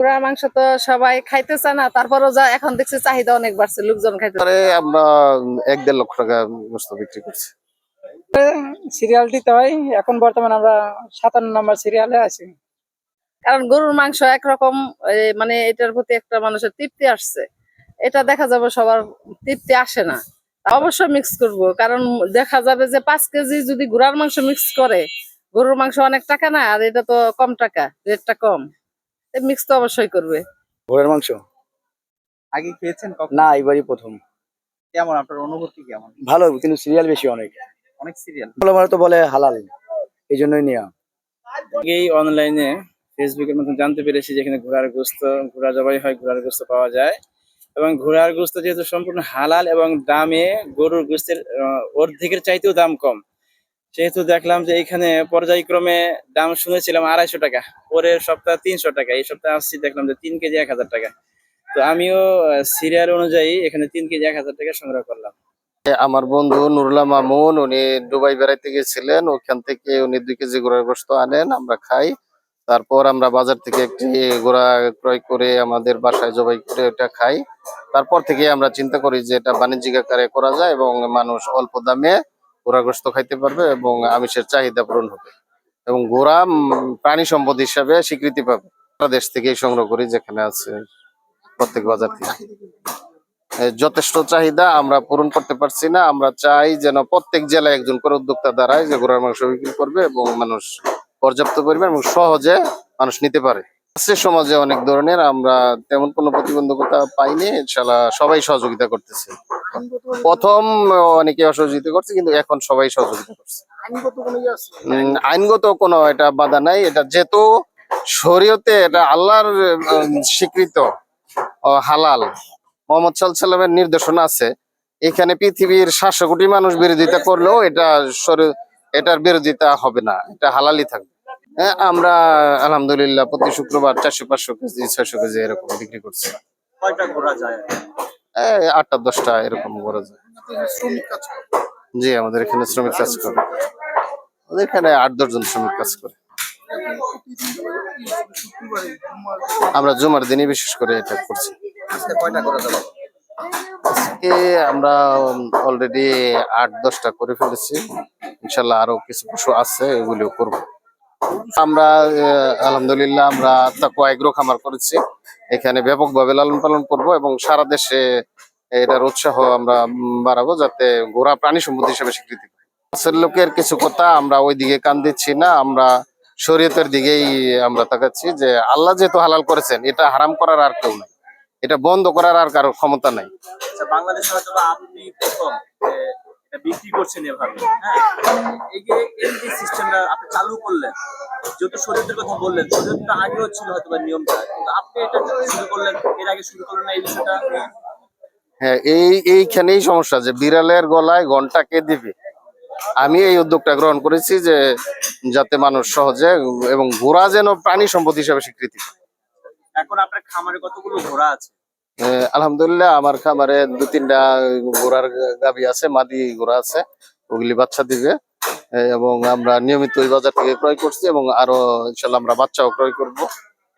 পুরা মাংস তো সবাই খাইতে চায় না, তারপরও যা এখন দেখছি চাহিদা অনেক বাড়ছে, লোকজন খাইতে। আমরা 1-1.5 লক্ষ টাকা গোস্ত বিক্রি করছি। সিরিয়াল দিতে হয়। এখন বর্তমানে আমরা 57 নম্বর সিরিয়ালে আছি। কারণ গরুর মাংস একরকম, মানে এটার প্রতি একটা মানুষের তৃপ্তি আসছে, এটা দেখা যাবে সবার তৃপ্তি আসে না। অবশ্যই মিক্স করব, কারণ দেখা যাবে যে 5 কেজি যদি ঘোড়ার মাংস মিক্স করে, গরুর মাংস অনেক টাকা না, আর এটা তো কম টাকা, রেটটা কম, মিক্স তো অবশ্যই করবে। ঘোড়ার মাংস আগে খেয়েছেন কখন? না, এবারই প্রথম। কেমন আপনার অনুভূতি কেমন? ভালো, কিন্তু সিরিয়াল বেশি অনেক। অনেক সিরিয়াল। বলে তো বলে হালাল, এই জন্যই নেওয়া। এই অনলাইনে ফেসবুকের মাধ্যমে জানতে পেরেছি যেখানে ঘোড়ার গোস্ত, ঘোড়া জবাই হয়, ঘোড়ার গোস্ত পাওয়া যায়। এবং ঘোড়ার গোস্ত যেহেতু সম্পূর্ণ হালাল এবং দামে গরুর গোস্তের অর্ধেকের চাইতেও দাম কম, সেহেতু দেখলাম যে এখানে পর্যায়ক্রমে দাম শুনেছিলাম 250 টাকা, পরের সপ্তাহ 300 টাকা, এই সপ্তাহে আসছি দেখলাম যে 3 কেজি 1000 টাকা। তো আমিও সিরিয়াল অনুযায়ী এখানে 3 কেজি 1000 টাকা সংগ্রহ করলাম। আমার বন্ধু নুরুল্লাহ মামুন, উনি দুবাই বেড়াইতে গেছিলেন, ওখান থেকে উনি 2 কেজি ঘোড়ার গোস্ত আনেন, আমরা খাই। তারপর আমরা বাজার থেকে একটি ঘোড়া ক্রয় করে আমাদের বাসায় জবাই করে ওটা খাই। তারপর থেকে আমরা চিন্তা করি যে এটা বাণিজ্যিক আকারে করা যায় এবং মানুষ অল্প দামে ঘোড়ার গোস্ত খাইতে পারবে এবং আমিষের চাহিদা পূরণ হবে এবং ঘোড়া প্রাণী সম্পদ হিসাবে স্বীকৃতি পাবে। দেশ থেকেই সংগ্রহ করি, যেখানে আছে প্রত্যেক বাজার থেকে। যথেষ্ট চাহিদা আমরা পূরণ করতে পারছি না। আমরা চাই যেন প্রত্যেক জেলায় একজন করে উদ্যোক্তা দাঁড়ায় যে ঘোড়ার মাংস বিক্রি করবে এবং মানুষ পর্যাপ্ত পরিমাণ এবং সহজে মানুষ নিতে পারে। সমাজে অনেক ধরনের, আমরা তেমন কোনো প্রতিবন্ধকতা পাইনি, ইনশাআল্লাহ সবাই সহযোগিতা করতেছে। প্রথম অনেকে অসহযোগিতা করছে, কিন্তু এখন সবাই সহযোগিতা করছে। আইনগত কোনো এটা বাধা নাই, এটা যেহেতু শরীয়তে এটা আল্লাহর স্বীকৃত হালাল, মোহাম্মদ সাল্লাল্লাহু আলাইহি ওয়াসাল্লামের নির্দেশনা আছে। এখানে পৃথিবীর 700 কোটি মানুষ বিরোধিতা করলেও এটার বিরোধিতা হবে না, এটা হালালই থাকবে। হ্যাঁ, আমরা আলহামদুলিল্লাহ প্রতি শুক্রবার 400-500 কেজি 600 কেজি এরকম বিক্রি করছি। কয়টা ঘোড়া যায়? 8টা-10টা এরকম ঘোরা যায়। জি, আমাদের এখানে শ্রমিক কাজ করে। আমাদের এখানে 8-10 জন শ্রমিক কাজ করে। আমরা জুমার দিনই বিশেষ করে এটা করছি। আজকে কয়টা ঘোড়া যাবে? আজকে আমরা অলরেডি 8-10টা করে ফেলেছি, ইনশাল্লাহ আরো কিছু পশু আছে, এগুলিও করব। আমরা আলহামদুলিল্লাহ আমরা তাকওয়া এগ্রো খামার করেছি, এখানে ব্যাপকভাবে লালন পালন করব এবং সারা দেশে এটার উৎসাহ আমরা বাড়াবো, যাতে ঘোড়া প্রাণী সম্পদ হিসেবে স্বীকৃতি পায়। লোকের কিছু কথা আমরা ওই দিকে কান দিচ্ছি না, আমরা শরীয়তের দিকেই আমরা তাকাচ্ছি যে আল্লাহ যেহেতু হালাল করেছেন, এটা হারাম করার আর কেউ নাই, এটা বন্ধ করার আর কারো ক্ষমতা নাই। আচ্ছা, বাংলাদেশে হয়তো আপনি প্রথম এটা বিক্রি করছেন এভাবে, হ্যাঁ? এই যে সিস্টেমটা আপনি চালু করলেন, যেহেতু শরীয়তের কথা বললেন, শরীয়তটা আগেও ছিল হয়তো বা নিয়মটা, কিন্তু আপনি এটা শুরু করলেন, এর আগে শুরু করলেন না এই বিষয়টা? হ্যাঁ, এইখানেই সমস্যা যে বিড়ালের গলায় ঘন্টা কে দিবে। আমি এই উদ্যোগটা গ্রহণ করেছি যে যাতে মানুষ সহজে এবং ঘোড়া যেন প্রাণী সম্পদ হিসেবে স্বীকৃতি পায়। এখন আপনার খামারে কতগুলো ঘোড়া আছে? আলহামদুলিল্লাহ আমার খামারে 2-3টা ঘোড়ার গাভী আছে, মাদি ঘোড়া আছে, ওগুলি বাচ্চা দিবে এবং আমরা নিয়মিত ওই বাজার থেকে ক্রয় করছি এবং আরো ইনশাল্লাহ আমরা বাচ্চাও ক্রয় করব।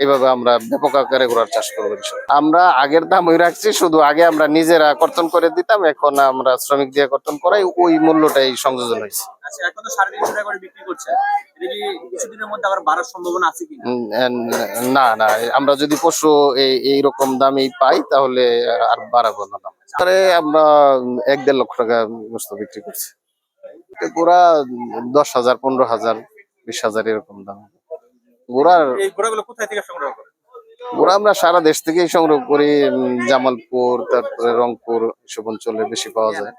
এইভাবে আমরা ব্যাপক আকারে ঘোড়ার চাষ করবো। আমরা আগের দাম ওই রাখছি, শুধু আগে আমরা নিজেরা কর্তন করে দিতাম, এখন আমরা শ্রমিক দিয়ে কর্তন করাই, ওই মূল্যটাই সংযোজন হয়েছে। আচ্ছা, এখন তো 350 টাকা করে বিক্রি করছে, এটা কি কিছুদিনের মধ্যে আবার বাড়ার সম্ভাবনা আছে কি? না না, আমরা যদি পশু এইরকম দামেই পাই তাহলে আর বাড়াবো না দাম। আমরা 1-1.5 লক্ষ টাকা গোস্ত বিক্রি করছি। ঘোড়া 10,000, 15,000, 20,000 এরকম দাম। এই ঘোড়াগুলো কোথায় থেকে সংগ্রহ করেন? ঘোড়া আমরা সারা দেশ থেকেই সংগ্রহ করি, জামালপুর, তারপরে রংপুর, এসব অঞ্চলে বেশি পাওয়া যায়।